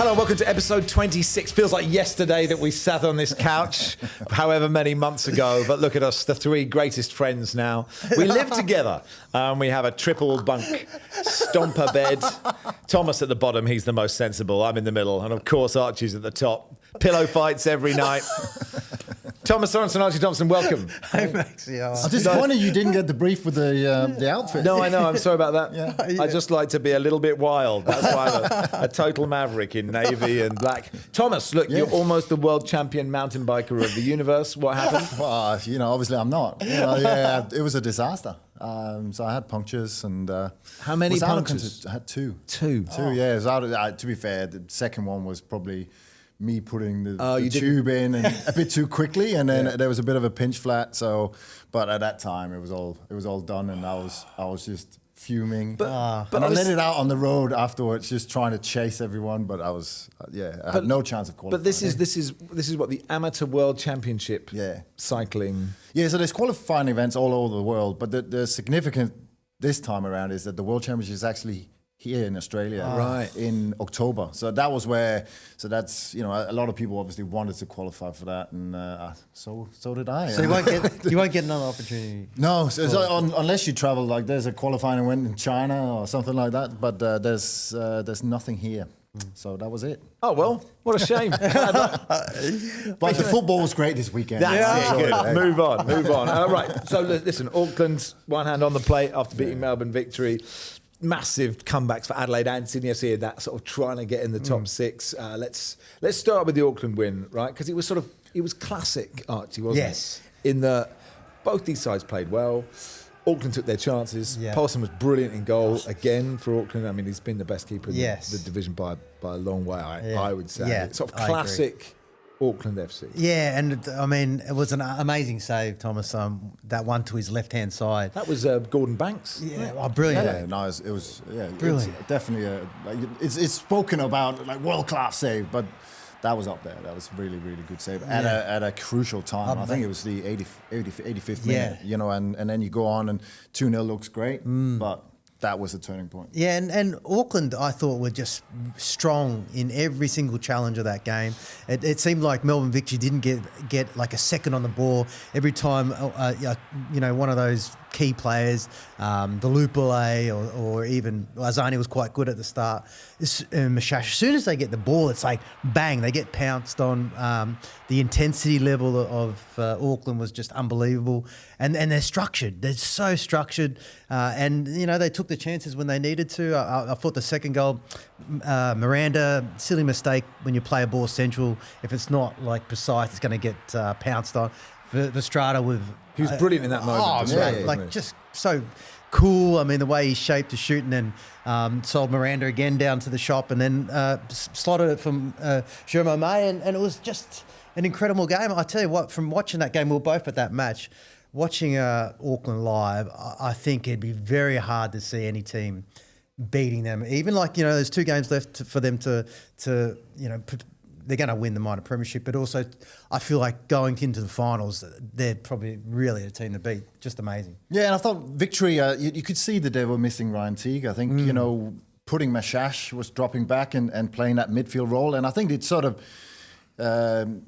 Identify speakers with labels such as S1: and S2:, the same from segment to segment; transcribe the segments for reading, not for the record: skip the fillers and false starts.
S1: Hello, welcome to episode 26. Feels like yesterday that we sat on this couch, however many months ago. But look at us, the three greatest friends now. We live together. We have a triple bunk stomper bed. Thomas at the bottom, he's the most sensible. I'm in the middle. And of course, Archie's at the top. Pillow fights every night. Thomas Sorensen, Archie Thompson, welcome.
S2: Hey, Max. Yeah.
S3: I'm disappointed you didn't get the brief with the outfit.
S1: No, I know. I'm sorry about that.
S3: Yeah.
S1: I just like to be a little bit wild. That's why I'm a total maverick in navy and black. Thomas, look, you're almost the world champion mountain biker of the universe. What happened?
S3: Well, obviously I'm not. Yeah, it was a disaster. So I had punctures and...
S1: How many punctures?
S3: I had two.
S1: Two?
S3: Yeah. It was to be fair, the second one was probably me putting the tube in and a bit too quickly, and then there was a bit of a pinch flat. So, but at that time it was all done, and I was just fuming. But I let it out on the road afterwards, just trying to chase everyone. But I had no chance of qualifying.
S1: But this is what the Amateur World Championship cycling.
S3: Yeah, so there's qualifying events all over the world, but the significant this time around is that the World Championship is actually here in Australia, in October. So that was where. So that's a lot of people obviously wanted to qualify for that, and so did I.
S2: So you won't get another opportunity.
S3: No, unless you travel. Like there's a qualifying event in China or something like that, but there's nothing here. So that was it.
S1: Oh well, what a shame.
S3: But the football was great this weekend.
S1: That's good. Move on. All right. So listen, Auckland, one hand on the plate after beating Melbourne victory. Massive comebacks for Adelaide and Sydney FC, that sort of trying to get in the top six. Let's start with the Auckland win, right? Because it was classic, Archie, wasn't it? In that both these sides played well. Auckland took their chances. Yeah. Paulson was brilliant in goal again for Auckland. I mean, he's been the best keeper in the division by a long way, I would say.
S2: Yeah,
S1: sort of classic Auckland FC.
S2: Yeah, and I mean, it was an amazing save, Thomas. That one to his left-hand side.
S1: That was Gordon Banks.
S2: Yeah, brilliant.
S3: Yeah, no, it was
S2: brilliant.
S3: It's definitely it's spoken about like world-class save, but that was up there. That was really, really good save at a crucial time. I think it was the 85th minute. And then you go on and 2-0 looks great, but that was a turning point.
S2: Yeah, and Auckland, I thought, were just strong in every single challenge of that game. It seemed like Melbourne Victory didn't get like a second on the ball every time. One of those key players, the Lupule or even Azani was quite good at the start. Mashash, as soon as they get the ball, it's like bang, they get pounced on. The intensity level of Auckland was just unbelievable, and they're structured. They're so structured, and they took the chances when they needed to. I thought the second goal, Miranda, silly mistake when you play a ball central. If it's not like precise, it's going to get pounced on. Verstrada with...
S1: He was brilliant in that moment.
S2: Just so cool. I mean, the way he shaped to shoot and then sold Miranda again down to the shop and then slotted it from Jerome May, and it was just an incredible game. I tell you what, from watching that game, we were both at that match, watching Auckland live, I think it'd be very hard to see any team beating them. Even there's 2 games left for them to they're going to win the minor premiership, but also I feel like going into the finals, they're probably really a team to beat. Just amazing.
S3: Yeah, and I thought victory, you could see that they were missing Ryan Teague. I think, putting Mashash was dropping back and playing that midfield role. And I think it sort of, Baldato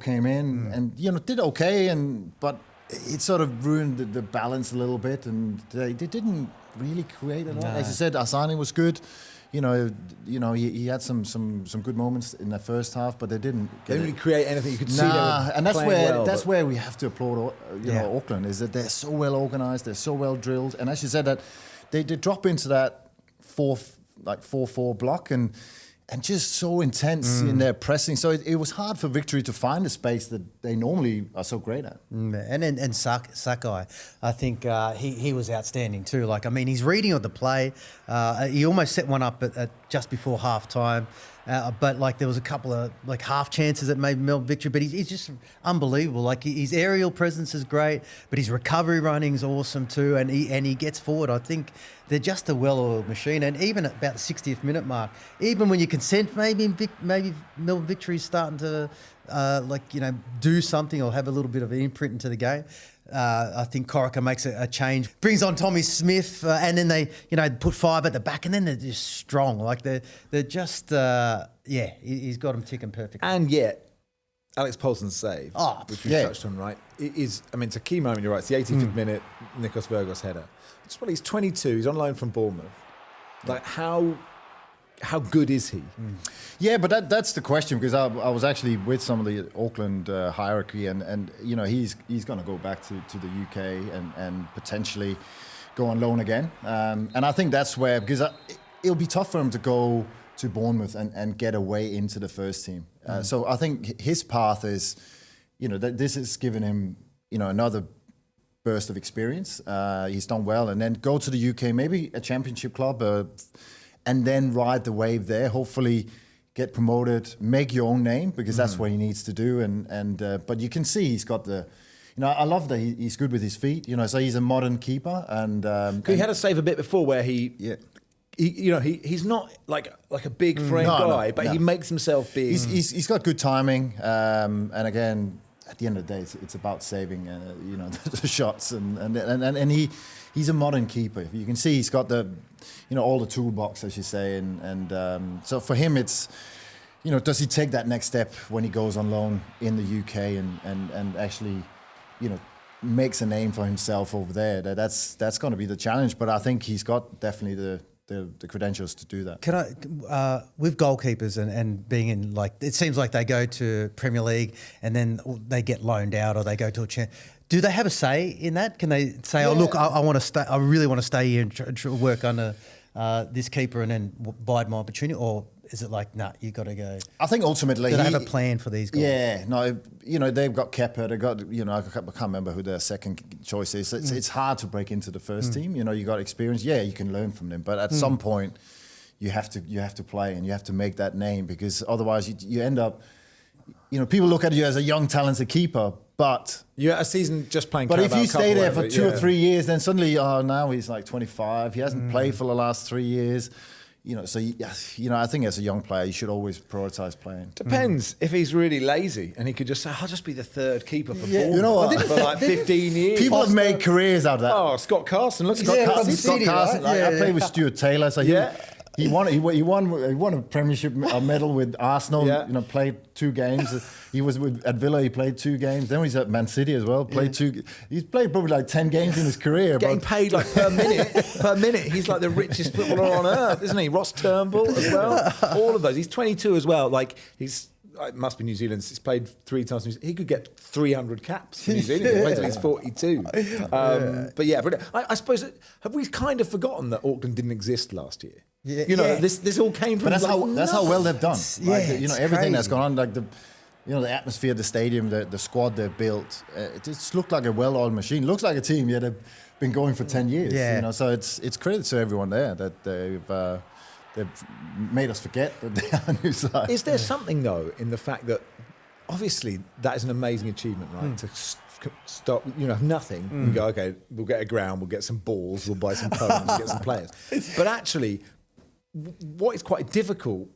S3: came in and, did okay, but it sort of ruined the balance a little bit. And they didn't really create a lot. As you said, Asani was good. He had some good moments in the first half, but they didn't
S1: really create anything. You could see them.
S3: And that's where we have to applaud Auckland, is that they're so well organised, they're so well drilled, and as you said, that they drop into that 4-4 block and just so intense in their pressing. So it was hard for Victory to find the space that they normally are so great at.
S2: And Sakai, I think he was outstanding too. Like, I mean, he's reading of the play. He almost set one up at just before half time. But like there was a couple of like half chances that made Melbourne Victory, but he's just unbelievable. Like his aerial presence is great, but his recovery running is awesome too, and he gets forward. I think they're just a well-oiled machine. And even at about the 60th minute mark, even when you can sense maybe Melbourne Victory is starting to do something or have a little bit of an imprint into the game, I think Corica makes a change, brings on Tommy Smith, and then they, put 5 at the back, and then they're just strong. Like they're just, he's got them ticking perfect.
S1: And yet, Alex Paulson's save, which we touched on, right? It is, it's a key moment. You're right. It's the 85th minute, Nikos Virgos header. He's 22. He's on loan from Bournemouth. Like how good is he?
S3: Yeah, but that's the question, because I was actually with some of the Auckland hierarchy, and he's going to go back to the UK and potentially go on loan again. And I think that's where, because it'll be tough for him to go to Bournemouth and get away into the first team. So I think his path is, that this has given him, another burst of experience. He's done well, and then go to the UK, maybe a championship club, and then ride the wave there. Hopefully, get promoted, make your own name, because that's what he needs to do. But you can see he's got the. I love that he's good with his feet. So he's a modern keeper, and
S1: he had a save a bit before where he's not like a big frame guy, but he makes himself big.
S3: He's got good timing, and again, at the end of the day, it's about saving, the shots, and he's a modern keeper. You can see he's got the, all the toolbox, as you say, and so for him, it's, does he take that next step when he goes on loan in the UK and actually, makes a name for himself over there? That's going to be the challenge. But I think he's got definitely the credentials to do that.
S2: Can I, with goalkeepers and being in, it seems like they go to Premier League and then they get loaned out, or they go to a do they have a say in that? Can they say, "Oh, look, I want to stay. I really want to stay here and work under this keeper, and then bide my opportunity"? Or is it like, nah, you got to go? I
S3: think ultimately,
S2: do they have a plan for these guys?
S3: Yeah, no, they've got Kepa. They've got, I can't remember who their second choice is. It's hard to break into the first team. You got experience. Yeah, you can learn from them, but at some point, you have to play and you have to make that name, because otherwise you end up. People look at you as a young, talented keeper, but
S1: you're a season just playing.
S3: But if you stay there for 2 or 3 years, then suddenly, now he's like 25. He hasn't played for the last 3 years. So I think as a young player, you should always prioritise playing.
S1: Depends if he's really lazy and he could just say, "I'll just be the third keeper for Bournemouth for like 15 years."
S3: People have made careers out of that.
S1: Oh, Scott Carson, look,
S3: Scott Carson. Right? I played with Stuart Taylor, so he won a Premiership medal with Arsenal. Played 2 games. He was at Villa. He played 2 games. Then he's at Man City as well. He's played probably like 10 games in his career.
S1: Getting paid like per minute. Per minute, he's like the richest footballer on earth, isn't he? Ross Turnbull as well. All of those. He's 22 as well. It must be New Zealand. He's played 3 times. He could get 300 caps for New Zealand. He played till he's 42. But yeah, I suppose have we kind of forgotten that Auckland didn't exist last year? This all came from.
S3: But that's how well they've done. Everything
S2: crazy.
S3: that's gone on, like the atmosphere of the stadium, the squad they've built. It just looked like a well-oiled machine. Looks like a team. Yeah, they've been going for 10 years. Yeah. So it's credit to everyone there that they've made us forget that they are a new side.
S1: Is there something though in the fact that obviously that is an amazing achievement, right? To stop, nothing. And go, okay, we'll get a ground, we'll get some balls, we'll buy some cones, we'll get some players. But actually, what is quite difficult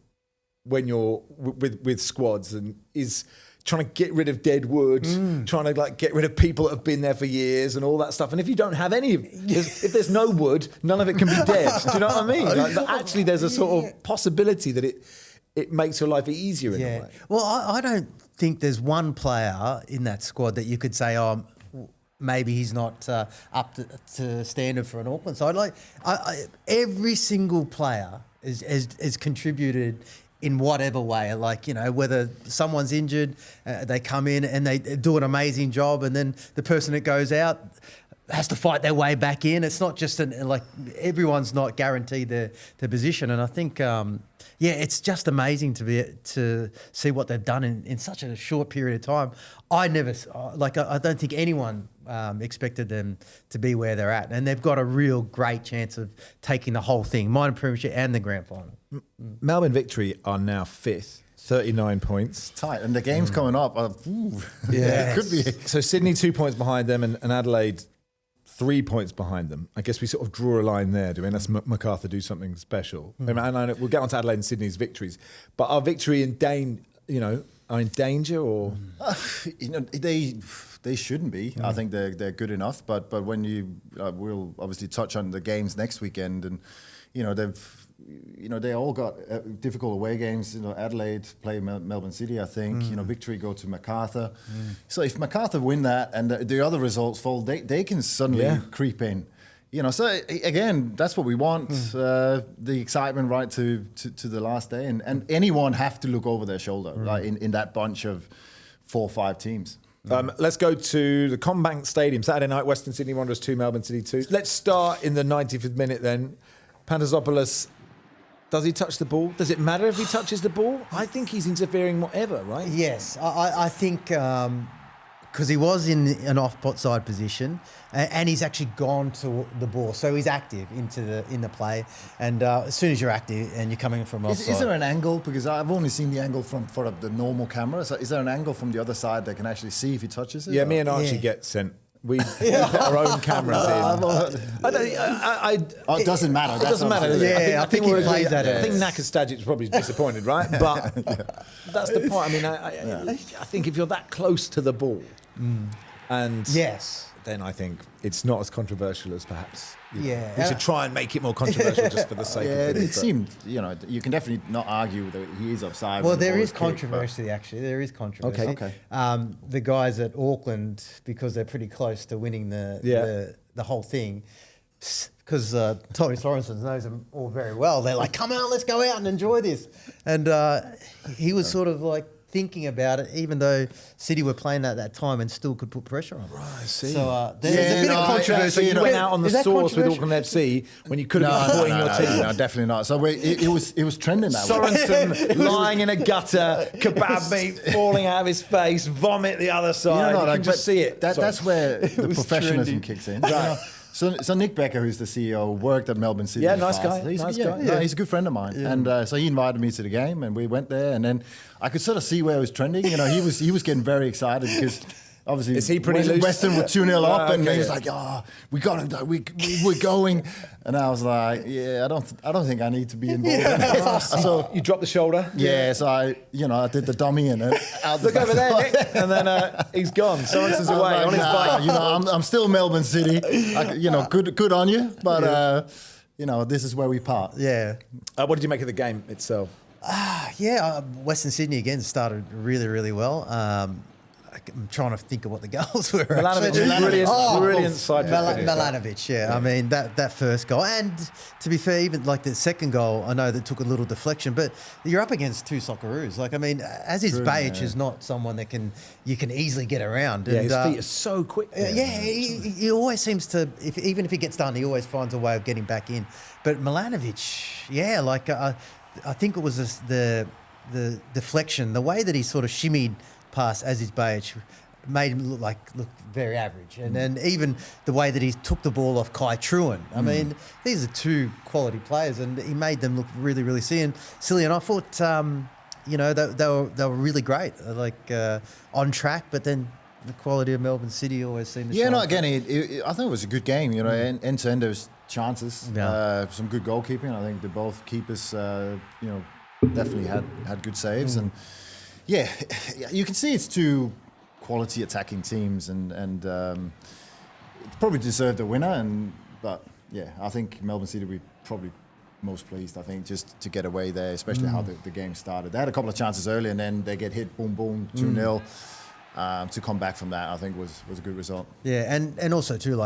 S1: when you're with squads and is trying to get rid of dead wood, trying to get rid of people that have been there for years and all that stuff. And if you don't have any, if there's no wood, none of it can be dead. Do you know what I mean? Actually, there's a sort of possibility that it makes your life easier in a way.
S2: Well, I don't think there's one player in that squad that you could say, maybe he's not up to standard for an Auckland side. Every single player is contributed in whatever way, whether someone's injured, they come in and they do an amazing job, and then the person that goes out has to fight their way back in. It's not just everyone's not guaranteed their position, and I think it's just amazing to see what they've done in such a short period of time. I don't think anyone expected them to be where they're at, and they've got a real great chance of taking the whole thing, minor premiership and the grand final.
S1: Melbourne Victory are now 5th, 39 points.
S3: Tight, and the game's coming up.
S1: It could be. So Sydney 2 points behind them, and Adelaide 3 points behind them. I guess we sort of draw a line there, do we? Unless Macarthur do something special. And we'll get on to Adelaide and Sydney's victories. But our victory in Dane are in danger or?
S3: They shouldn't be. I think they're good enough. But when we'll obviously touch on the games next weekend, and they all got difficult away games. Adelaide play Melbourne City, I think. Victory go to Macarthur. So if Macarthur win that and the other results fall, they can suddenly creep in. So again, that's what we want. The excitement right to the last day, and anyone have to look over their shoulder, like in that bunch of 4 or 5 teams.
S1: Let's go to the Combank Stadium Saturday night. Western Sydney Wanderers 2, Melbourne City 2. Let's start in the 95th minute then. Pantasopoulos, does he touch the ball? Does it matter if he touches the ball? I think he's interfering whatever, right?
S2: Yes, I think because he was in an off-side position and he's actually gone to the ball, so he's active in the play. And as soon as you're active and you're coming from offside,
S3: is there an angle? Because I've only seen the angle from the normal camera. So is there an angle from the other side that can actually see if he touches it?
S1: Yeah, me and Archie get sent. We put our own cameras in.
S3: It doesn't matter.
S1: It doesn't matter.
S2: Yeah, I think he plays at it.
S1: I think Naka Stagic's probably disappointed, right? But that's the point. I mean, I think if you're that close to the ball, and then I think it's not as controversial as perhaps. We should try and make it more controversial just for the sake of it.
S3: It seemed, you can definitely not argue that he is offside.
S2: Well, there is controversy, actually. There is controversy.
S3: Okay.
S2: The guys at Auckland, because they're pretty close to winning the whole thing, because Tommy Sorensen knows them all very well. They're like, come on, let's go out and enjoy this. And he was sort of like thinking about it, even though City were playing at that time and still could put pressure on.
S1: Right, I see.
S2: So there's a bit of controversy.
S1: So you went out on the sauce with Auckland FC when you could have been supporting your team.
S3: No, definitely not. So it was trending that way.
S1: Sorensen lying in a gutter, kebab meat falling out of his face, vomit the other side. You can just see it.
S3: That's where the professionalism kicks in. Right. So Nick Becker, who's the CEO, worked at Melbourne City.
S1: Yeah, nice guy.
S3: He's a good friend of mine, and so he invited me to the game, and we went there, and then I could sort of see where it was trending. He was getting very excited because obviously
S1: is he pretty loose?
S3: Western were 2-0 up, and he was like, we got him, we're going, and I was like, I don't think I need to be involved. So
S1: you dropped the shoulder.
S3: Yeah, so I did the dummy and
S1: look over there, Nick, and then he's gone. Sorensen's away on his bike.
S3: I'm still Melbourne City. Good on you, but this is where we part.
S2: Yeah.
S1: What did you make of the game itself?
S2: Western Sydney again started really, really well. I'm trying to think of what the goals were.
S1: Milanovic, brilliant side.
S2: Milanovic, I mean, that first goal. And to be fair, even like the second goal, I know that took a little deflection, but you're up against two Socceroos. Like, I mean, Aziz Bajic is not someone that you can easily get around.
S1: Yeah,
S2: and,
S1: his feet are so quick.
S2: He always seems to, even if he gets done, he always finds a way of getting back in. But Milanovic, I think it was the deflection, the way that he sort of shimmied past Aziz Bajic made him look very average. And then even the way that he took the ball off Kai Truan. I mean, these are two quality players, and he made them look really, really silly. And I thought, they were really great, on track, but then the quality of Melbourne City always seemed to shine.
S3: Again, I think it was a good game. End to end, there was chances, some good goalkeeping. I think both keepers, definitely had good saves. And yeah, you can see it's two quality attacking teams, and probably deserved a winner. But I think Melbourne City will be probably most pleased. I think just to get away there, especially how the game started. They had a couple of chances early, and then they get hit, boom, 2-0. To come back from that, I think was a good result.
S2: Yeah, and also too, a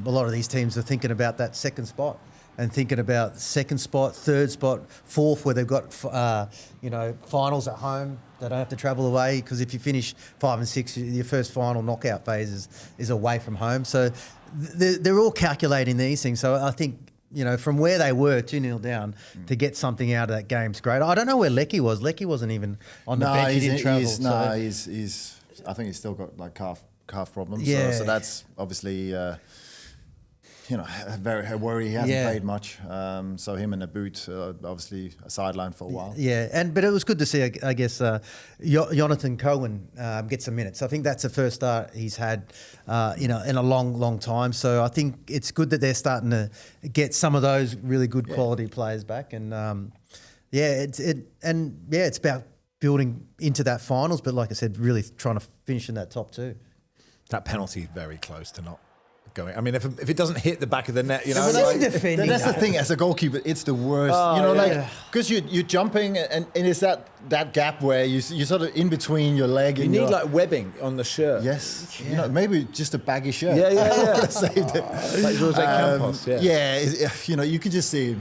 S2: lot of these teams are thinking about that second spot. And thinking about second spot, third spot, fourth, where they've got finals at home. They don't have to travel away, because if you finish 5 and 6, your first final knockout phase is away from home. So they're all calculating these things. So I think from where they were 2-0 down to get something out of that game's great. I don't know where Lecky was. Lecky wasn't even on the bench. He didn't travel.
S3: He's. I think he's still got calf problems.
S2: Yeah.
S3: So that's obviously. A worry. He hasn't played much. So him and the boot, obviously a sideline for a while.
S2: Yeah, but it was good to see, I guess, Jonathan Cohen get some minutes. I think that's the first start he's had, in a long, long time. So I think it's good that they're starting to get some of those really good quality players back. And it's about building into that finals. But like I said, really trying to finish in that top 2.
S1: That penalty is very close to not going. I mean, if it doesn't hit the back of the net,
S2: that's
S3: the thing. As a goalkeeper, it's the worst. Because you're jumping and it's that gap where you're sort of in between your leg.
S1: You
S3: and
S1: need like webbing on the shirt.
S3: Yes, maybe just a baggy shirt.
S1: Yeah.
S3: Saved it.
S1: Like Jose Campos.
S3: You could just see him.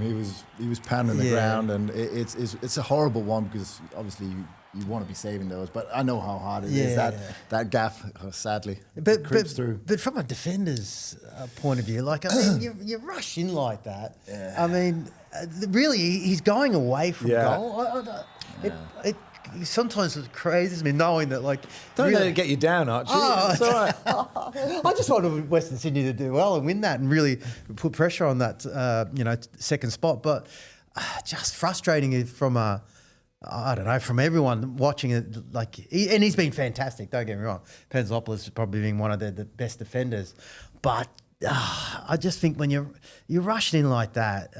S3: He was pounding the ground, and it's a horrible one because obviously you want to be saving those, but I know how hard it is. That gap, sadly, creeps through.
S2: But from a defender's point of view, like I mean, you rush in like that. Yeah. I mean, really, he's going away from goal. It sometimes it crazes me knowing that, like,
S1: don't let it get you down, Archie. It's all right.
S2: I just wanted Western Sydney to do well and win that and really put pressure on that, second spot. But just frustrating from from everyone watching it. And he's been fantastic. Don't get me wrong. Panzopoulos has probably been one of the best defenders, but I just think when you're rushing in like that,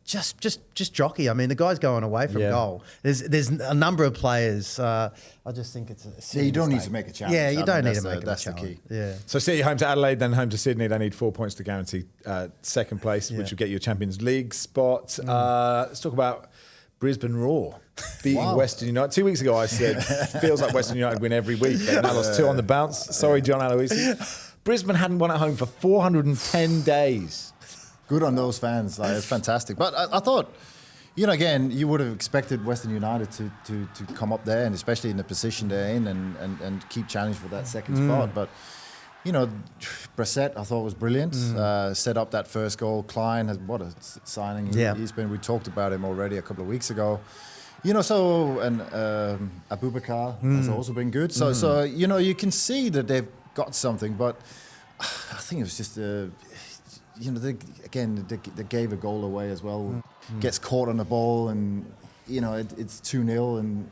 S2: just jockey. I mean, the guy's going away from goal. There's a number of players. I just think it's a
S3: you don't need to make a challenge.
S2: Yeah, you don't need to make a challenge.
S3: That's the key.
S2: Yeah.
S1: So City home to Adelaide, then home to Sydney. They need 4 points to guarantee second place, which will get you a Champions League spot. Let's talk about Brisbane Roar beating Western United. 2 weeks ago I said, feels like Western United win every week. They've now lost 2 on the bounce. Sorry, John Aloisi. Brisbane hadn't won at home for 410 days.
S3: Good on those fans. It's fantastic. But I thought, again, you would have expected Western United to come up there, and especially in the position they're in, and keep challenging for that second spot. But, Brissett, I thought was brilliant. Set up that first goal. Klein has what a signing he's been. We talked about him already a couple of weeks ago. And Abubakar has also been good. So you can see that they've got something. But I think it was just they gave a goal away as well. Gets caught on the ball, and it's 2-0, and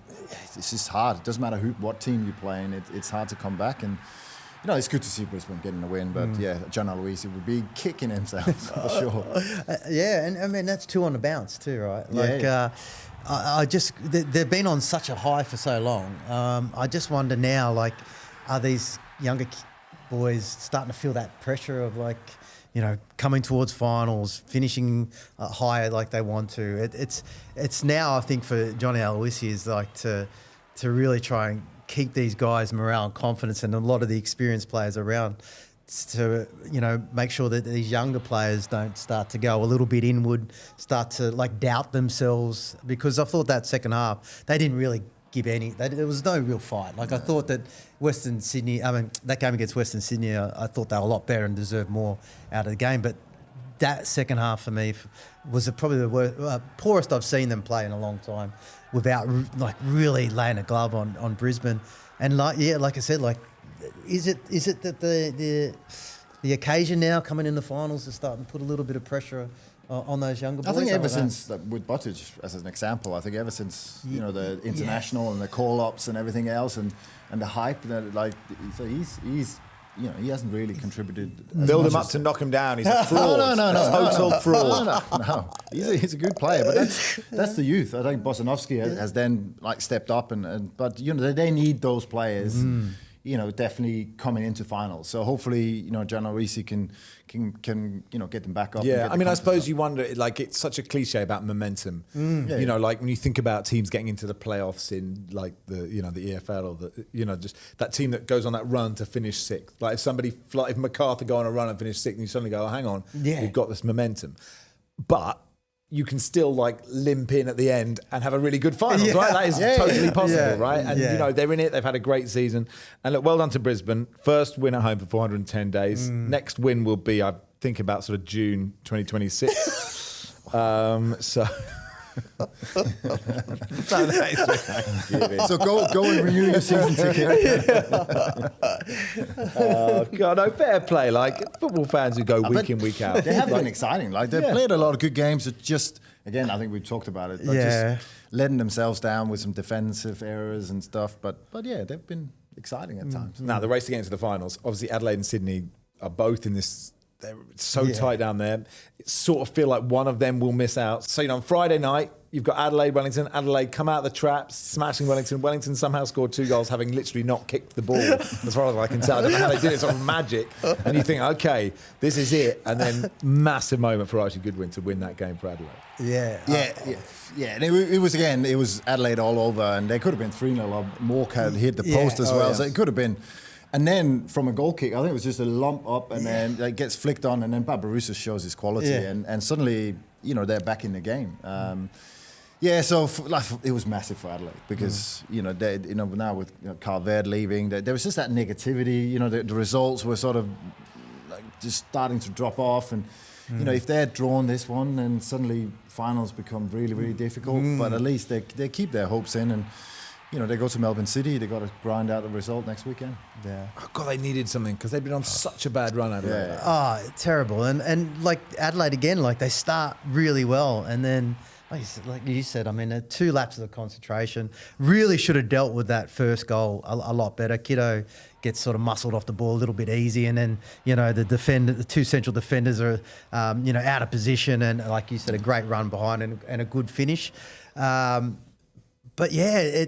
S3: it's just hard. It doesn't matter what team you're playing. It's hard to come back, and it's good to see Brisbane getting a win. But John Aloisi would be kicking himself for sure.
S2: And I mean that's 2 on the bounce too, right? They've been on such a high for so long. I just wonder now, are these younger boys starting to feel that pressure of coming towards finals, finishing higher like they want to. It's now, I think, for Johnny Aloisi is to really try and keep these guys' morale and confidence, and a lot of the experienced players around to make sure that these younger players don't start to go a little bit inward, start to doubt themselves, because I thought that second half they didn't really give any. There was no real fight. I thought that Western Sydney, that game against Western Sydney, I thought they were a lot better and deserved more out of the game. But that second half for me was probably the poorest I've seen them play in a long time, without really laying a glove on Brisbane. And like I said, is it that the occasion now coming in the finals is starting to put a little bit of pressure on those younger boys?
S3: I think ever since with Buttigieg as an example, I think ever since the international and the call-ups and everything else and the hype so he's he hasn't really contributed.
S1: Build him up to knock him down. He's a fraud.
S3: No.
S1: Total fraud.
S3: No. He's a good player, but that's the youth. I think Bosanovsky has then stepped up but they need those players. Definitely coming into finals. So hopefully, John Aloisi can get them back up.
S1: Yeah, I suppose you wonder, it's such a cliche about momentum. When you think about teams getting into the playoffs in the EFL, or just that team that goes on that run to finish sixth. If Macarthur go on a run and finish sixth, and you suddenly go, oh, hang on, you've got this momentum. But you can still limp in at the end and have a really good finals, right? That is totally possible, right? And they're in it. They've had a great season. And look, well done to Brisbane. First win at home for 410 days. Next win will be, I think, about sort of June 2026.
S3: So go and renew your season ticket.
S1: Oh God, no, fair play. Football fans who go week in, week out.
S3: They have been exciting. They've played a lot of good games. That just, again, I think we've talked about it. But just letting themselves down with some defensive errors and stuff. But they've been exciting at times.
S1: Now the race to get into the finals. Obviously, Adelaide and Sydney are both in this They're so tight down there. It sort of feel like one of them will miss out. So, on Friday night, you've got Adelaide, Wellington. Adelaide come out of the traps, smashing Wellington. Wellington somehow scored 2 goals, having literally not kicked the ball, as far as I can tell. I don't know how they did it, sort of magic. And you think, okay, this is it. And then massive moment for Archie Goodwin to win that game for Adelaide.
S3: Yeah. And it was Adelaide all over, and they could have been 3-0 or Mork had hit the post as well. So it could have been. And then from a goal kick, I think it was just a lump up, and then it gets flicked on, and then Barbarouses shows his quality, and suddenly, they're back in the game. So it was massive for Adelaide because now with Carl Verde leaving, there was just that negativity. The results were sort of just starting to drop off, and if they had drawn this one, then suddenly finals become really, really difficult. But at least they keep their hopes in, and they go to Melbourne City. They got to grind out the result next weekend.
S2: Yeah.
S1: Oh God, they needed something because they've been on such a bad run. Adelaide.
S2: Oh, terrible. And like Adelaide again, like they start really well, and then like you said, I mean, 2 lapses of concentration. Really should have dealt with that first goal a lot better. Kiddo gets sort of muscled off the ball a little bit easy, and then the 2 central defenders are out of position, and like you said, a great run behind and a good finish. But yeah,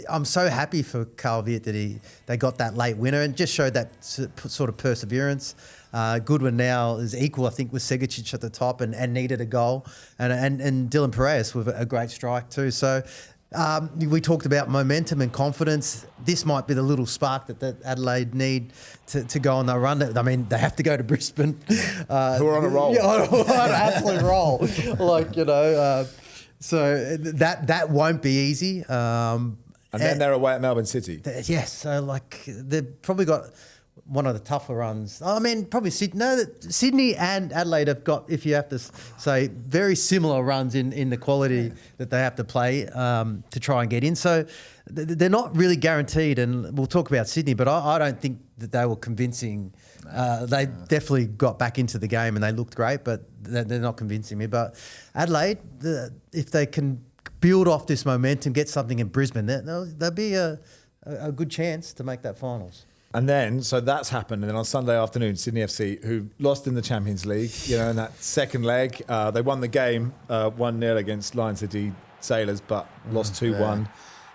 S2: I'm so happy for Carl Verde that they got that late winner and just showed that sort of perseverance. Goodwin now is equal, I think, with Segicic at the top and needed a goal, and Dylan Perez with a great strike too. So we talked about momentum and confidence. This might be the little spark that Adelaide need to go on their run. I mean, they have to go to Brisbane,
S1: who are on a roll,
S2: on an absolute roll, So that won't be easy.
S1: And then they're away at Melbourne City.
S2: Yes, so they've probably got one of the tougher runs. I mean, probably Sydney and Adelaide have got, if you have to say, very similar runs in the quality that they have to play to try and get in. So they're not really guaranteed, and we'll talk about Sydney, but I don't think that they were convincing. They definitely got back into the game and they looked great, but they're not convincing me. But Adelaide, if they can build off this momentum, get something in Brisbane, there'll be a good chance to make that finals.
S1: And then, so that's happened. And then on Sunday afternoon, Sydney FC, who lost in the Champions League, in that second leg, they won the game 1-0 against Lion City Sailors, but lost 2-1.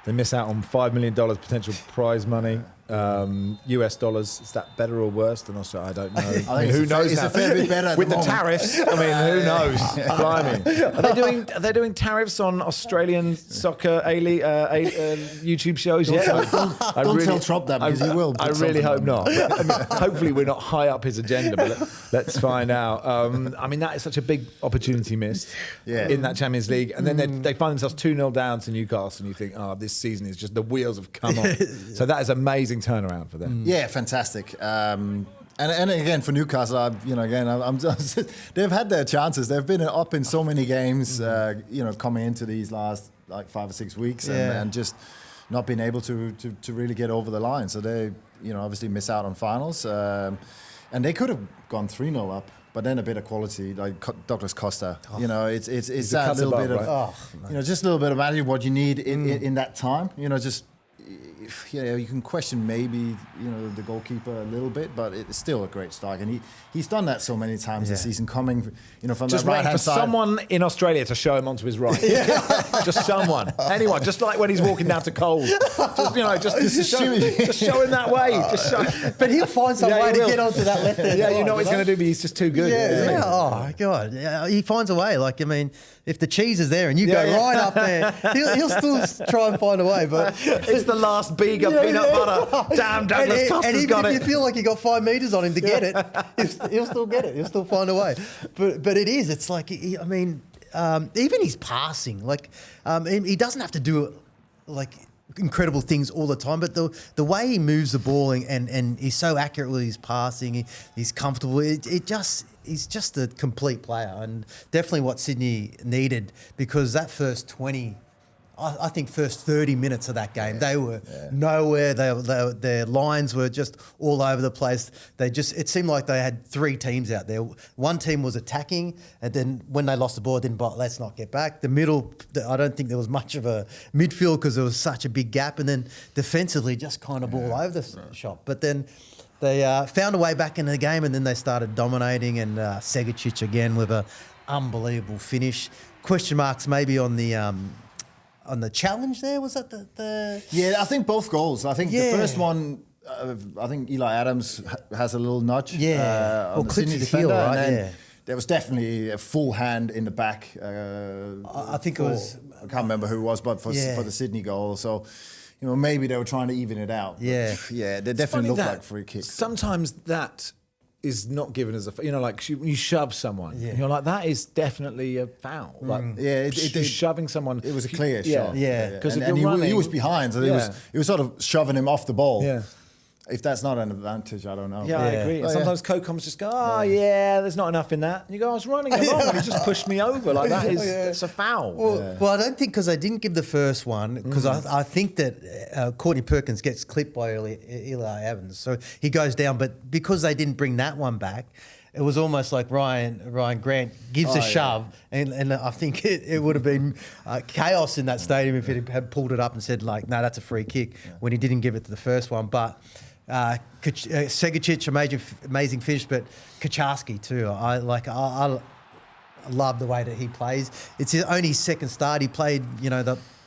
S1: They miss out on $5 million potential prize money. US dollars, is that better or worse than Australia? I don't know. I mean, who knows?
S3: It's a fair bit better
S1: with the tariffs. I mean, who knows? Blimey. Are they doing tariffs on Australian soccer aleague YouTube shows yet?
S3: Don't tell Trump that because he will.
S1: I really hope not. But, hopefully, we're not high up his agenda. But let's find out. I mean, that is such a big opportunity missed in that Champions League, and then they find themselves 2-0 down to Newcastle, and you think, this season is just the wheels have come on. So that is amazing turnaround for them.
S3: Yeah, fantastic. And again for Newcastle, they've had their chances. They've been up in so many games, coming into these last 5 or 6 weeks, and just not been able to really get over the line. So they, obviously miss out on finals, and they could have gone 3-0 up. But then a bit of quality, like Douglas Costa, it's that little bit of, just a little bit of value what you need in that time. You can question maybe the goalkeeper a little bit, but it's still a great strike, and he's done that so many times this season, coming from
S1: just
S3: the right hand side.
S1: Someone in Australia to show him onto his right. Just someone, anyone, just like when he's walking down to Coles, just show him that way. But
S2: he'll find some way to get onto that left hand.
S1: Yeah, you know what he's going to do, but he's just too good.
S2: Yeah. Oh my God, he finds a way. Like, I mean, if the cheese is there and you go right up there, he'll still try and find a way. But
S1: it's the last Bega peanut butter. Damn, Douglas Costa's got it.
S2: And even if you feel like you got 5 meters on him to get it, he'll still get it. He'll still find a way. But it is. It's like, even his passing, he doesn't have to do it incredible things all the time, but the way he moves the ball and he's so accurate with his passing, he's comfortable. He's just a complete player, and definitely what Sydney needed, because that first 20. I think first 30 minutes of that game, they were nowhere. Their lines were just all over the place. It seemed like they had 3 teams out there. One team was attacking, and then when they lost the ball, let's not get back. The middle, I don't think there was much of a midfield because there was such a big gap, and then defensively just kind of all over the shop. But then They found a way back into the game, and then they started dominating. And Segicic again with an unbelievable finish. Question marks maybe on the challenge there. Was that the?
S3: Yeah, I think both goals. I think the first one. I think Eli Adams has a little nudge.
S2: Yeah,
S3: on the Sydney defender,
S2: heel, right?
S3: and then
S2: yeah.
S3: There was definitely a full hand in the back.
S2: I think it was.
S3: I can't remember who it was, but for the Sydney goal. So, maybe they were trying to even it out.
S2: Yeah,
S3: yeah, they definitely looked like free kicks.
S1: Sometimes that is not given as a, like you shove someone. Yeah. You're like, that is definitely a foul. Like, shoving someone.
S3: It was a clear shot.
S2: Yeah,
S1: because
S3: he was behind, so he was sort of shoving him off the ball.
S1: Yeah.
S3: If that's not an advantage, I don't know.
S1: Yeah, I agree. And sometimes co-coms just go, there's not enough in that. And you go, I was running along and he just pushed me over. Like, that's a foul.
S2: Well, I don't think, because they didn't give the first one, because I think that Courtney Perkins gets clipped by Eli Evans. So he goes down. But because they didn't bring that one back, it was almost like Ryan Grant gives a shove, and I think it would have been chaos in that stadium if it had pulled it up and said, like, no, that's a free kick, when he didn't give it to the first one. But Segicic, amazing finish, but Kaczarski too. I love the way that he plays. It's his only second start. He played,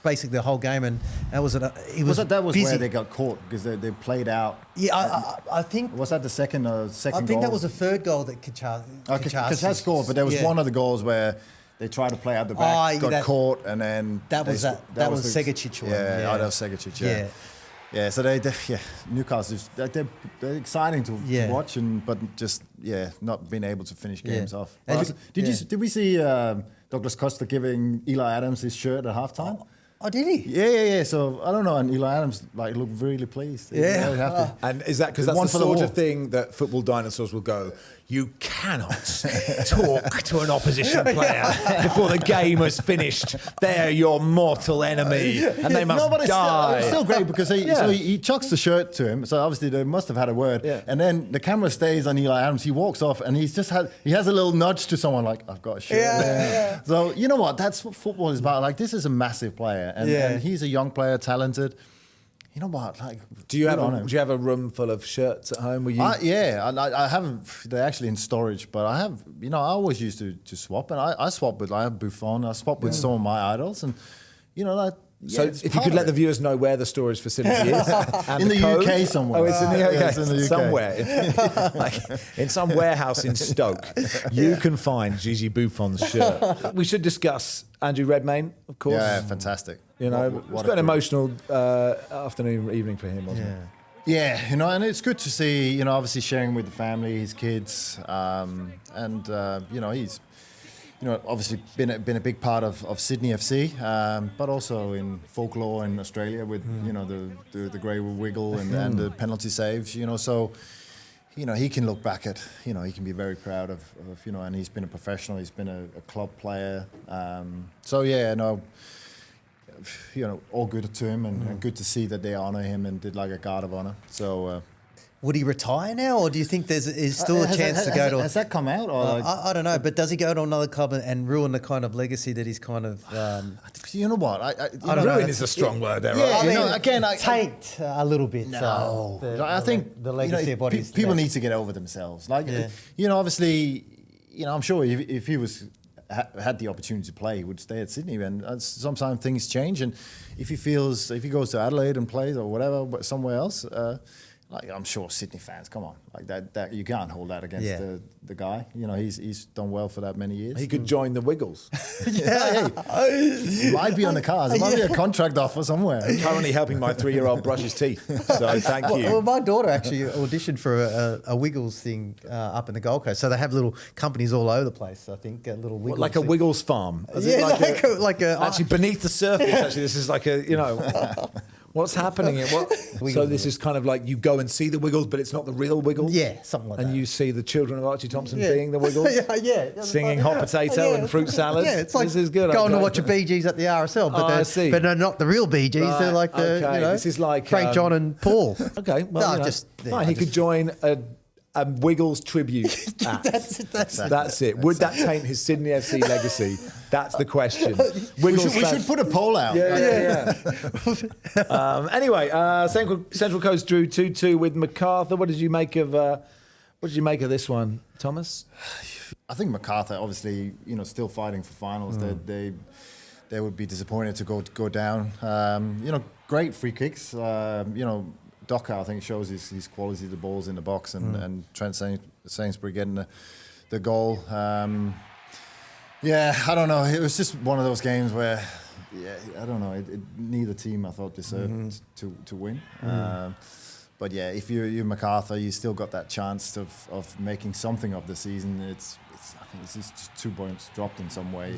S2: basically the whole game, and that was
S3: that was
S2: busy.
S3: where they got caught, because they played out.
S2: Yeah, I think.
S3: Was that the second goal?
S2: I think that was the third goal that Kaczarski
S3: scored, but there was one of the goals where they tried to play out the back, got caught, and then
S2: that was Segicic one.
S3: Yeah, that was Segicic. Yeah. Yeah, so Newcastle, they're exciting to watch, but just not being able to finish games off. Did we see Douglas Costa giving Eli Adams his shirt at halftime?
S2: Oh, did he?
S3: Yeah. So I don't know, and Eli Adams looked really pleased.
S2: Yeah.
S3: Really happy.
S1: And is that because that's the sort of thing that football dinosaurs will go, you cannot talk to an opposition player before the game has finished. They're your mortal enemy, and they must die.
S3: It's still great, because he chucks the shirt to him. So obviously they must have had a word. Yeah. And then the camera stays on Eli Adams. He walks off, and he has a little nudge to someone, like, I've got a shirt. Yeah. So you know what? That's what football is about. Like, this is a massive player, and he's a young player, talented. You know what? Like,
S1: do you have a room full of shirts at home?
S3: I haven't. They're actually in storage, but I have. I always used to swap, and I swap with. I have Buffon. I swap with some of my idols, and
S1: so if you could let the viewers know where the storage facility is, and
S3: in the
S1: code.
S3: UK somewhere.
S1: Oh, it's in the UK.
S3: It's in the UK.
S1: Somewhere, like in some warehouse in Stoke, you can find Gigi Buffon's shirt. We should discuss Andrew Redmayne, of course.
S3: Yeah, fantastic.
S1: It's quite an emotional evening for him, wasn't it?
S3: Yeah, and it's good to see, obviously sharing with the family, his kids, he's, obviously been a big part of Sydney FC, but also in folklore in Australia with, the grey wiggle and the penalty saves, so, he can look back at, he can be very proud of and he's been a professional, he's been a club player. All good to him, and good to see that they honour him and did like a guard of honour. So,
S2: would he retire now, or do you think there's still a chance to go to?
S3: Has that come out? Or
S2: I don't know, but does he go to another club and ruin the kind of legacy that he's kind of?
S3: You know what?
S1: I don't know. Ruin is a strong word there.
S2: Yeah,
S1: right?
S2: Taint a little bit.
S3: No, I think
S2: the legacy of what he's
S3: people need to get over themselves. Obviously, I'm sure if he had the opportunity to play, he would stay at Sydney. And sometimes things change, and if he goes to Adelaide and plays or whatever, but somewhere else, I'm sure Sydney fans, come on, like that you can't hold that against the guy. He's done well for that many years.
S1: He could join the Wiggles.
S3: He might be on the cards. There might be a contract offer somewhere.
S1: I'm currently helping my 3-year-old brush his teeth. So thank you.
S2: Well, my daughter actually auditioned for a Wiggles thing up in the Gold Coast. So they have little companies all over the place. I think little Wiggles.
S1: Like a Wiggles farm. Actually, beneath the surface. Actually, this is like a What's happening here? So this is kind of like you go and see the Wiggles, but it's not the real Wiggles?
S2: Yeah, something like that.
S1: And you see the children of Archie Thompson being the Wiggles?
S2: Yeah.
S1: Singing hot potato and fruit salads?
S2: Yeah, it's like
S1: this is good.
S2: Going to watch a Bee Gees at the RSL, but they're not the real Bee Gees. Right, they're like
S1: this is like
S2: Frank, John and Paul.
S1: Okay, well,
S2: fine.
S1: He could join Wiggles tribute act. That's it. Would that taint his Sydney FC legacy? That's the question.
S3: We should put a poll out.
S1: Yeah. Anyway, Central Coast drew 2-2 with Macarthur. What did you make of this one, Thomas?
S3: I think Macarthur, obviously, still fighting for finals. They would be disappointed to go down. Great free kicks. Docker, I think, shows his quality. The balls in the box, and Trent Sainsbury getting the goal. I don't know. It was just one of those games where, I don't know. Neither team, I thought, deserved to win. But yeah, if you're Macarthur, you still got that chance of making something of the season. I think it's just 2 points dropped in some way.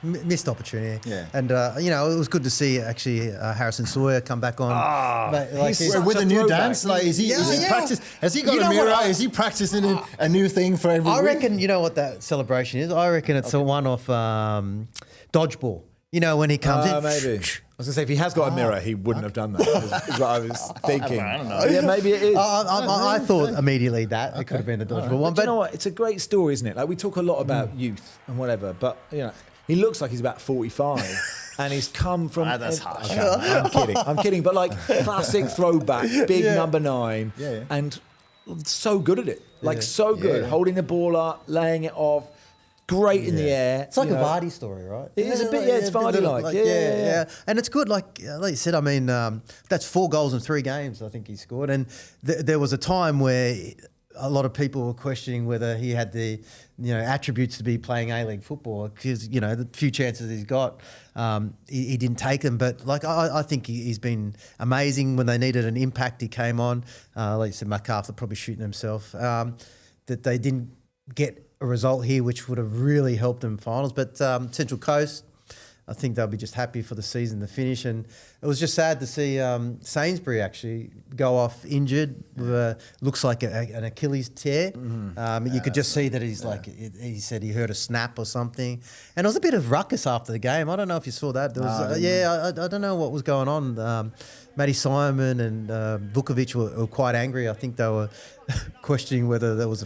S2: Missed opportunity.
S3: Yeah.
S2: And, it was good to see, actually, Harrison Sawyer come back on.
S3: With a new dance? Like, is he practice? Has he got a mirror? Is he practicing a new thing for every week?
S2: I reckon, you know what that celebration is? I reckon it's a one off dodgeball. When he comes in.
S1: Maybe. I was going to say, if he has got a mirror, he wouldn't have done that, is what I was thinking.
S3: I don't know.
S1: Yeah, maybe it is.
S2: I thought immediately that it could have been a dodgeball one.
S1: But you know what? It's a great story, isn't it? Like, we talk a lot about youth and whatever, but, he looks like he's about 45 and he's come from...
S3: That's harsh.
S1: I'm kidding. But, like, classic throwback, big number 9, and so good at it. Like, so good. Holding the ball up, laying it off. Great in the air.
S2: It's like a Vardy story, right?
S1: It is a bit, it's Vardy-like. Yeah.
S2: And it's good, like you said, I mean, that's 4 goals in 3 games, I think he scored. And there was a time where a lot of people were questioning whether he had the, attributes to be playing A-League football because, the few chances he's got, he didn't take them. But, like, I think he's been amazing. When they needed an impact, he came on. Like you said, Macarthur probably shooting himself. That they didn't get a result here which would have really helped them finals. But Central Coast, I think they'll be just happy for the season to finish. And it was just sad to see Sainsbury actually go off injured. Looks like an Achilles tear. You could just see that he's he said he heard a snap or something. And it was a bit of ruckus after the game. I don't know if you saw that. There was, I don't know what was going on. Matty Simon and Vukovic were quite angry. I think they were questioning whether there was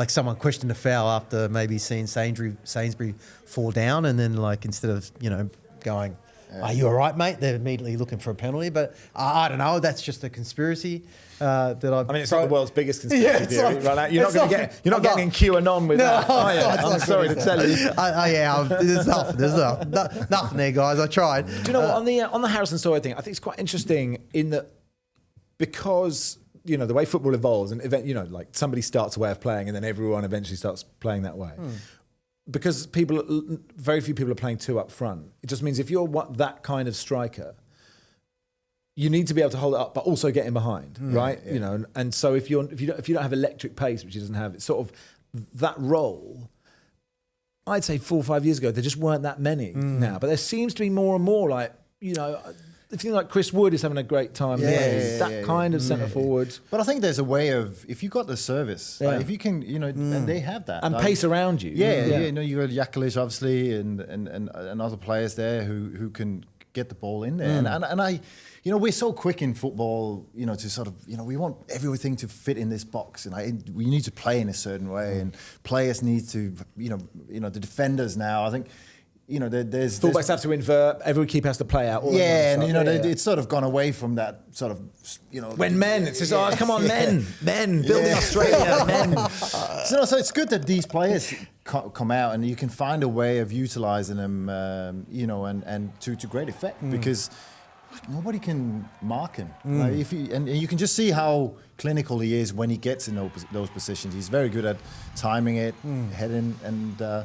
S2: someone questioned a foul after maybe seeing Sainsbury fall down, and then instead of going, "Are you all right, mate?" They're immediately looking for a penalty. But I don't know. That's just a conspiracy that I've.
S1: I mean, it's not the world's biggest conspiracy theory, right? You're not getting in QAnon with that. I'm sorry to tell you.
S2: There's nothing there, guys. I tried.
S1: Do you know what, on the Harrison Sawyer thing? I think it's quite interesting in that because the way football evolves, and somebody starts a way of playing, and then everyone eventually starts playing that way. Because very few people are playing 2 up front. It just means if you're that kind of striker, you need to be able to hold it up, but also get in behind, right? Yeah. And so if you don't have electric pace, which he doesn't have, it's sort of that role. I'd say 4 or 5 years ago, there just weren't that many now, but there seems to be more and more. If you like Chris Wood is having a great time, kind of centre forward.
S3: But I think there's a way of, if you got the service, if you can, and they have that
S1: and pace around you.
S3: You got Jakalic obviously and other players there who can get the ball in there, and I. We're so quick in football, to sort of, we want everything to fit in this box, and we need to play in a certain way, and players need to, the defenders now, I think, there's
S1: fullbacks have to invert. Every keeper has to play out.
S3: It's sort of gone away from that sort of,
S1: When men, it's just come on, men, building Australia, men.
S3: So it's good that these players come out and you can find a way of utilising them, and to great effect because nobody can mark him. And you can just see how clinical he is when he gets in those positions. He's very good at timing it, heading, and.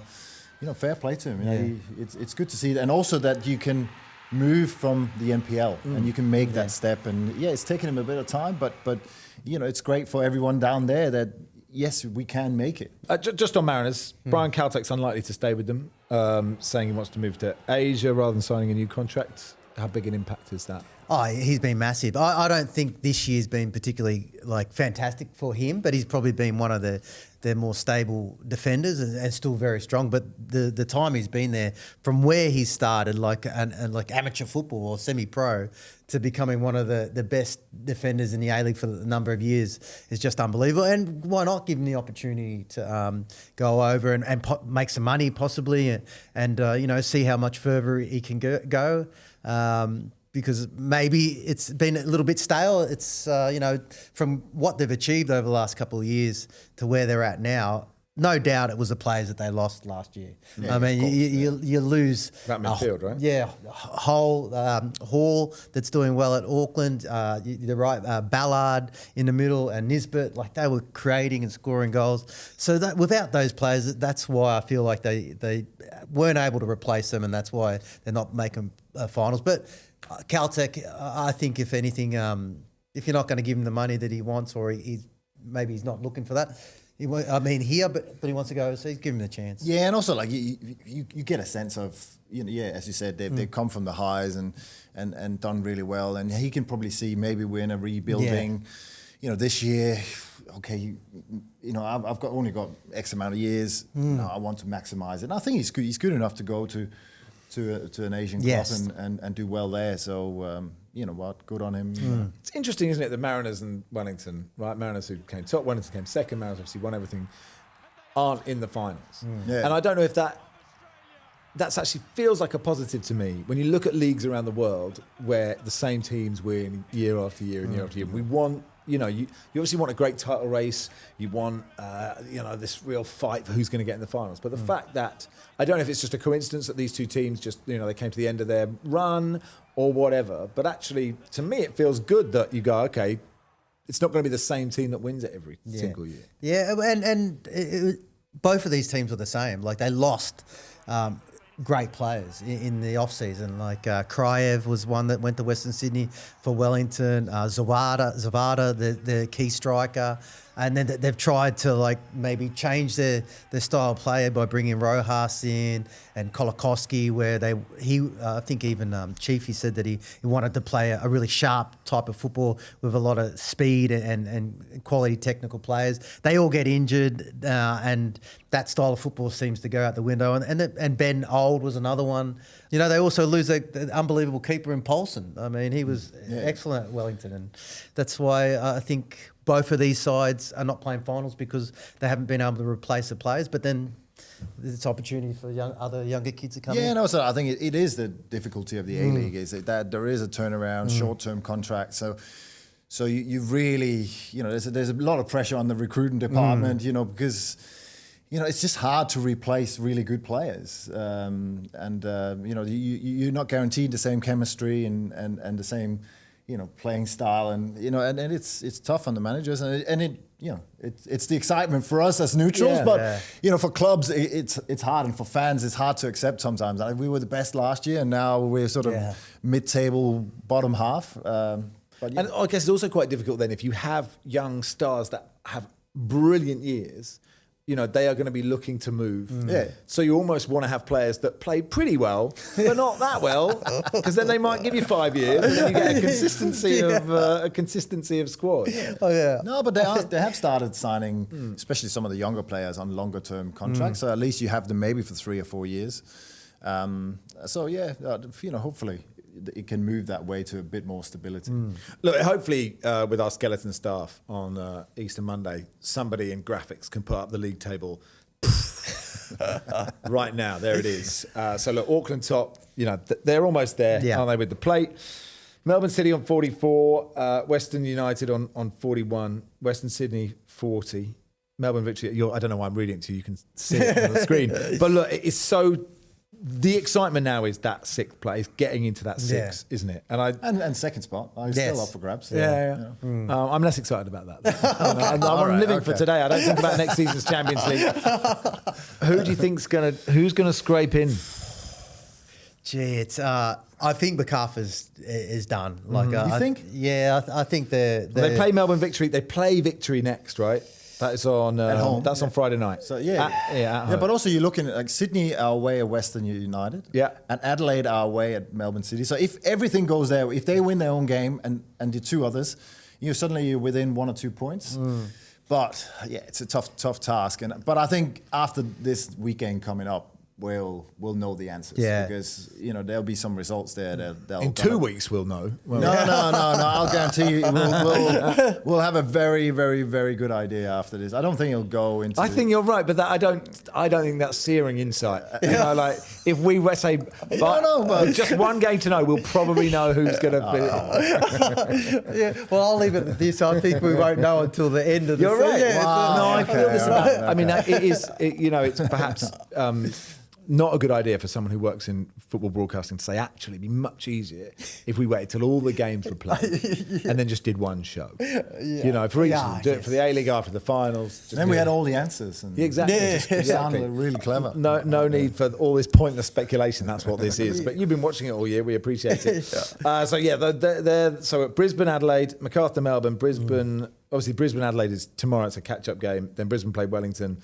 S3: Fair play to him. It's good to see that. And also that you can move from the NPL and you can make that step. And it's taken him a bit of time, but it's great for everyone down there that, yes, we can make it.
S1: Just on Mariners, Brian Caltech's unlikely to stay with them, saying he wants to move to Asia rather than signing a new contract. How big an impact is that?
S2: Oh, he's been massive. I don't think this year's been particularly like fantastic for him, but he's probably been one of the more stable defenders and still very strong. But the time he's been there, from where he started, like amateur football or semi-pro, to becoming one of the best defenders in the A-League for a number of years is just unbelievable. And why not give him the opportunity to go over and make some money possibly and see how much further he can go. Because maybe it's been a little bit stale. It's, from what they've achieved over the last couple of years to where they're at now, no doubt it was the players that they lost last year.
S3: Yeah,
S2: I mean, you lose...
S1: That midfield, right?
S2: Yeah. Hall, that's doing well at Auckland. You're right, Ballard in the middle and Nisbet, like they were creating and scoring goals. So that without those players, that's why I feel like they weren't able to replace them, and that's why they're not making finals. But Caltech, I think if anything, if you're not going to give him the money that he wants, or maybe he's not looking for that. But he wants to go overseas. Give him the chance.
S3: Yeah, and also like you get a sense of as you said, they've come from the highs and done really well, and he can probably see maybe we're in a rebuilding. Yeah. This year, okay, I've only got X amount of years. I want to maximise it. And I think he's good. He's good enough to go to an Asian club and do well there. So good on him.
S1: It's interesting, isn't it? The Mariners and Wellington, right? Mariners who came top, Wellington came second. Mariners obviously won everything, aren't in the finals.
S3: Yeah.
S1: And I don't know if that's actually feels like a positive to me when you look at leagues around the world where the same teams win year after year and year after year. We want. You obviously want a great title race. You want, this real fight for who's going to get in the finals. But the fact that, I don't know if it's just a coincidence that these two teams just, they came to the end of their run or whatever. But actually, to me, it feels good that you go, okay, it's not going to be the same team that wins it every single year.
S2: Yeah, and both of these teams were the same. Like they lost great players in the off-season. Like Kryev was one that went to Western Sydney for Wellington. Zavada, the key striker. And then they've tried to maybe change their style of play by bringing Rojas in and Kolakowski, where I think even Chiefy said that he wanted to play a really sharp type of football with a lot of speed and quality technical players. They all get injured, and that style of football seems to go out the window. And Ben Old was another one. They also lose the unbelievable keeper in Paulson. I mean, he was excellent at Wellington, and that's why I think both of these sides are not playing finals because they haven't been able to replace the players. But then there's opportunity for other younger kids to come in.
S3: Yeah, and also I think it is the difficulty of the A-League is that there is a turnaround, short-term contract. So you really, there's a lot of pressure on the recruiting department, because it's just hard to replace really good players. You're not guaranteed the same chemistry and the same, playing style, and it's tough on the managers, it's the excitement for us as neutrals, for clubs it's hard, and for fans it's hard to accept sometimes. We were the best last year, and now we're sort of mid-table, bottom half. And
S1: I guess it's also quite difficult then if you have young stars that have brilliant years. They are going to be looking to move.
S3: Yeah.
S1: So you almost want to have players that play pretty well, but not that well, because then they might give you 5 years and then you get a consistency of squad.
S2: Oh yeah.
S3: No, but they have started signing, especially some of the younger players, on longer term contracts. So at least you have them maybe for 3 or 4 years. Hopefully it can move that way to a bit more stability.
S1: Look, hopefully with our skeleton staff on Easter Monday, somebody in graphics can put up the league table right now. There it is. So look, Auckland top, they're almost there, aren't they, with the plate? Melbourne City on 44, Western United on 41, Western Sydney 40, Melbourne Victory. I don't know why I'm reading it to you. You can see it on the screen. But look, it's so... The excitement now is that sixth place, getting into that six, isn't it?
S3: And second spot, I'm still up for grabs.
S1: I'm less excited about that. I'm living for today. I don't think about next season's Champions League. Who do you think's who's gonna scrape in?
S2: Gee, it's. I think Macarthur is done.
S3: You think?
S2: I think they
S1: play Melbourne Victory. They play Victory next, right? That is on
S3: At home.
S1: That's on Friday night.
S3: So at home. But also you're looking at like Sydney are away at Western United.
S1: Yeah.
S3: And Adelaide are away at Melbourne City. So if everything goes there, if they win their own game and the two others, suddenly you're within 1 or 2 points. But yeah, it's a tough task. But I think after this weekend coming up, we'll know the answers.
S2: Yeah.
S3: Because there'll be some results there. They'll
S1: In 2 weeks, we'll know.
S3: No. I'll guarantee you, we'll have a very, very, very good idea after this. I don't think it'll go into.
S1: I think you're right, but I don't think that's searing insight. Like if we say, but just one game to know, we'll probably know who's going to be.
S2: Yeah. Well, I'll leave it at this. I think we won't know until the end of the
S1: You're
S2: season.
S1: right.
S2: Yeah,
S1: Wow. No, I feel this about. I mean, it's perhaps. Not a good idea for someone who works in football broadcasting to say, actually, it'd be much easier if we waited till all the games were played and then just did one show. For instance, do it for the A-League after the finals.
S3: Then we had all the answers. And
S1: exactly.
S3: It sounded really clever.
S1: No need for all this pointless speculation. That's what this is. But you've been watching it all year. We appreciate it. So at Brisbane, Adelaide, Macarthur, Melbourne, Brisbane. Obviously, Brisbane, Adelaide is tomorrow. It's a catch-up game. Then Brisbane play Wellington.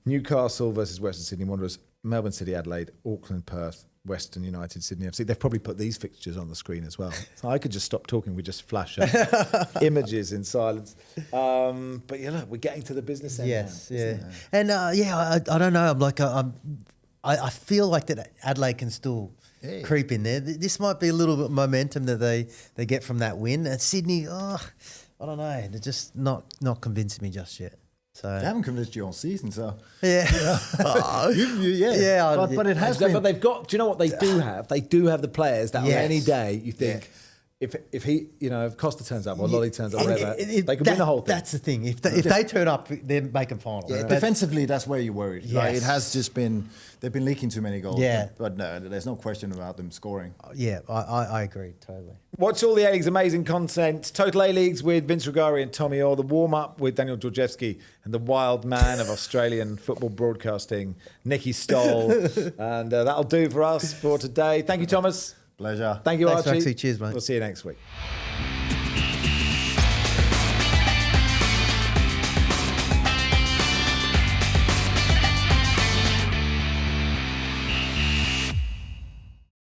S1: Newcastle versus Western Sydney Wanderers. Melbourne City, Adelaide, Auckland, Perth, Western United, Sydney FC. They've probably put these fixtures on the screen as well. So I could just stop talking. We just flash up images in silence. But look, we're getting to the business end.
S2: Yes,
S1: now,
S2: yeah. And I don't know. I'm like, I feel like that Adelaide can still creep in there. This might be a little bit of momentum that they get from that win. And Sydney, I don't know. They're just not convincing me just yet. So
S3: they haven't convinced you all season, so
S2: yeah,
S3: But it has been.
S1: But they've got. Do you know what they do have? They do have the players that on any day you think. If he, if Costa turns up or Lolly turns up, whatever, they could win the whole thing.
S2: That's the thing. If they turn up, they're making final.
S3: Yeah, defensively, that's where you're worried.
S2: Yes.
S3: Like, it has just been, they've been leaking too many goals.
S2: Yeah.
S3: But no, there's no question about them scoring.
S2: Yeah, I agree totally.
S1: Watch all the A-League's amazing content. Total A-Leagues with Vince Rugari and Tommy Orr. The warm-up with Daniel Georgievski and the wild man of Australian football broadcasting, Nicky Stoll. And that'll do for us for today. Thank you, Thomas.
S3: Pleasure.
S1: Thank you,
S2: Thanks,
S1: Archie.
S2: Maxie. Cheers, mate.
S1: We'll see you next week.